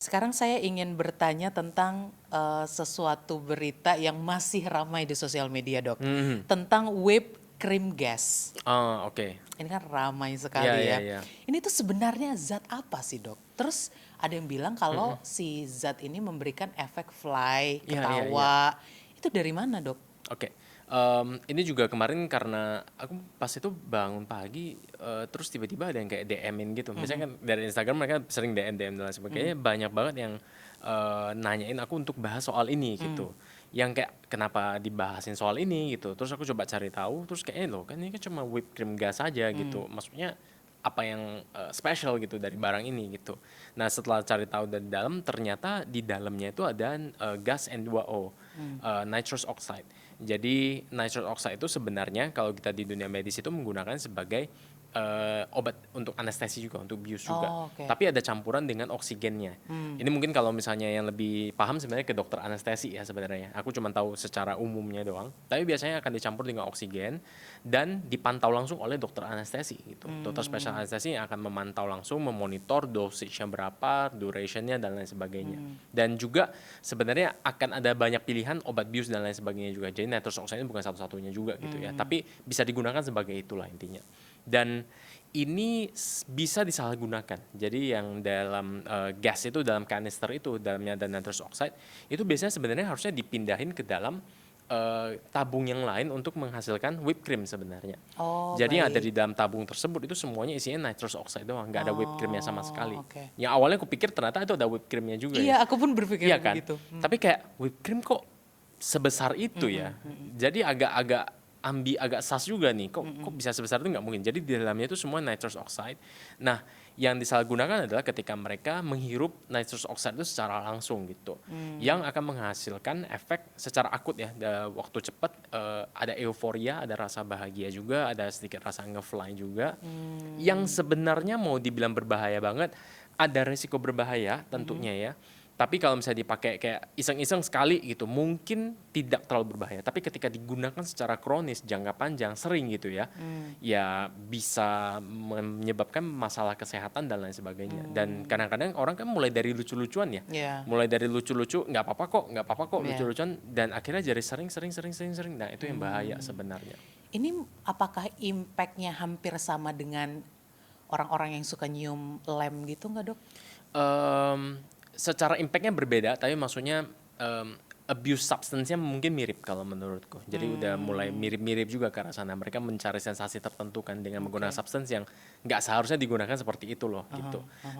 Sekarang saya ingin bertanya tentang sesuatu berita yang masih ramai di sosial media, Dok. Mhm. Tentang whipped cream gas. Oh, oke. Ini kan ramai Iya sekali iya ya. iya. Ini tuh sebenarnya zat apa sih, Dok? Terus ada yang bilang kalau Mhm. si zat ini memberikan efek fly, Iya iya iya. ketawa. Itu dari mana, Dok? Oke. Ini juga kemarin karena aku pas itu bangun pagi, terus tiba-tiba ada yang kayak DM-in gitu. Mhm, Biasanya kan dari Instagram mereka sering DM-DM dan lain mhm, sebagainya, banyak banget yang, nanyain aku untuk bahas soal ini mmm, gitu. Yang kayak, "Kenapa dibahasin soal ini?" Gitu. Terus aku coba cari tahu, terus kayaknya, "Loh kan ini kan cuma whipped cream gas aja," mmm. gitu. Maksudnya apa yang, spesial gitu dari barang ini gitu. Nah setelah cari tahu dari dalam, ternyata di dalamnya itu ada, gas N2O, nitrous oxide. Jadi nitrous oxide itu sebenarnya kalau kita di dunia medis itu menggunakan sebagai, obat untuk anestesi juga, untuk bius juga. Oh, oke. Tapi ada campuran dengan oksigennya. Mmm, Ini mungkin kalau misalnya yang lebih paham sebenarnya ke dokter anestesi ya sebenarnya. Aku cuma tahu secara umumnya doang. Tapi biasanya akan dicampur dengan oksigen dan dipantau langsung oleh dokter anestesi gitu. Dokter spesial mmm, anestesi yang akan memantau langsung, memonitor dosage-nya berapa, duration-nya dan lain sebagainya. mmm, Dan juga sebenarnya akan ada banyak pilihan obat bius dan lain sebagainya juga. Jadi nitrous oxide ini bukan satu-satunya juga gitu ya. mmm. Tapi bisa digunakan sebagai itulah intinya. Dan ini bisa disalahgunakan. Jadi yang dalam, gas itu, dalam kanister itu, dalamnya ada nitrous oxide, itu biasanya sebenarnya harusnya dipindahin ke dalam, tabung yang lain untuk menghasilkan whipped cream sebenarnya. Oh, Jadi yang ada baik. di dalam tabung tersebut itu semuanya isinya nitrous oxide doang, nggak ada whipped cream-nya sama sekali. Oh, oke. Yang awalnya kupikir ternyata itu ada whipped cream-nya juga Iya, ya. aku pun berpikir Iya kan? begitu. Tapi kayak whipped cream kok sebesar itu ya? Mhm, mhm, Jadi agak-agak agak sas juga nih, kok mhm. kok bisa sebesar itu nggak mungkin. Jadi di dalamnya itu semua nitrous oxide. Nah, yang disalahgunakan adalah ketika mereka menghirup nitrous oxide itu secara langsung gitu, yang Mmm, akan menghasilkan efek secara akut ya, waktu cepat, ada euforia, ada rasa bahagia juga, ada sedikit rasa nge-fly juga, yang mmm, sebenarnya mau dibilang berbahaya banget, ada resiko berbahaya mhm, tentunya ya. Tapi kalau misalnya dipakai kayak iseng-iseng sekali gitu, mungkin tidak terlalu berbahaya. Tapi ketika digunakan secara kronis, jangka panjang, sering gitu ya, mmm, ya bisa menyebabkan masalah kesehatan dan lain sebagainya. Dan mmm, kadang-kadang orang kan mulai dari lucu-lucuan ya, iya, mulai dari lucu-lucu, nggak apa-apa kok, nggak apa-apa kok, iya, lucu-lucuan, dan akhirnya jadi sering. Nah itu yang bahaya mmm. sebenarnya. Ini apakah impact-nya hampir sama dengan orang-orang yang suka nyium lem gitu nggak, Dok? Mmm, Secara impact-nya berbeda, tapi maksudnya, abuse substance-nya mungkin mirip kalau menurutku. Jadi udah mulai Mmm, mirip-mirip juga ke arah sana. Mereka mencari sensasi tertentu kan dengan menggunakan oke. substance yang nggak seharusnya digunakan seperti itu loh, Ah gitu. hah.